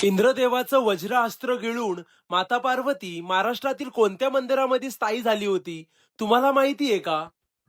इंद्रदेवाचं वज्रास्त्र गिळून माता पार्वती महाराष्ट्रातील कोणत्या मंदिरामध्ये स्थायी झाली होती तुम्हाला माहिती आहे का?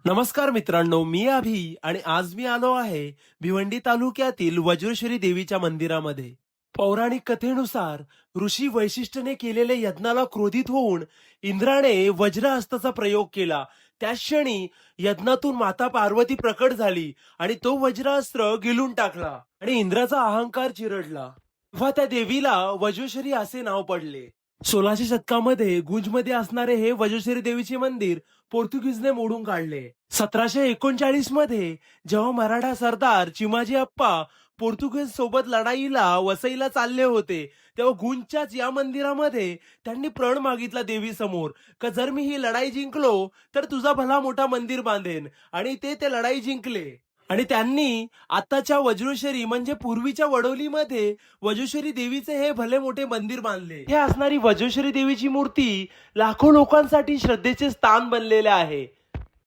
नमस्कार मित्रांनो, मी अभि आणि आज मी आलो आहे भिवंडी तालुक्यातील वज्रेश्वरी देवीच्या मंदिरामध्ये. पौराणिक कथेनुसार ऋषी वैशिष्ट्यने केलेल्या यज्ञाला क्रोधित होऊन इंद्राने वज्रास्त्राचा प्रयोग केला. त्याच क्षणी यज्ञातून माता पार्वती प्रकट झाली आणि तो वज्रास्त्र गिळून टाकला आणि इंद्राचा अहंकार चिरडला. तेव्हा त्या देवीला वज्रेश्वरी असे नाव पडले. 1600 शतकामध्ये गुंजमध्ये असणारे हे वज्रेश्वरी देवीचे मंदिर पोर्तुगीजने मोडून काढले. 1739 मध्ये जेव्हा मराठा सरदार चिमाजी अप्पा पोर्तुगीज सोबत लढाईला वसईला चालले होते, तेव्हा गुंजच्याच या मंदिरामध्ये त्यांनी प्रण मागितला देवी समोर का जर मी ही लढाई जिंकलो तर तुझा भला मोठा मंदिर बांधेन. आणि ते लढाई जिंकले आणि त्यांनी आताच्या वज्रेश्वरी म्हणजे पूर्वीच्या वडोलीमध्ये वज्रेश्वरी देवीचे हे भले मोठे मंदिर बांधले. हे असणारी वज्रेश्वरी देवीची मूर्ती लाखो लोकांसाठी श्रद्धेचे स्थान बनलेले आहे.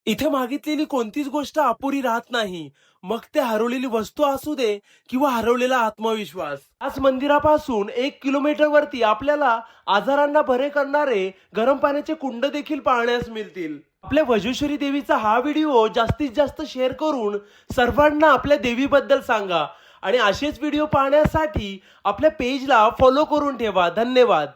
इथे मागितलेली कोणतीच गोष्ट अपुरी राहत नाही, मग ते हरवलेली वस्तू असू दे किंवा हरवलेला आत्मविश्वास. आज मंदिरापासून 1 किलोमीटर वरती आपल्याला आजारांना बरे करणारे गरम पाण्याचे कुंड देखील पाहण्यास मिळतील. आपल्या वज्रेश्वरी देवीचा हा व्हिडिओ जास्तीत जास्त शेअर करून सर्वांना आपल्या देवीबद्दल सांगा आणि असेच व्हिडिओ पाहण्यासाठी आपल्या पेजला फॉलो करून ठेवा. धन्यवाद.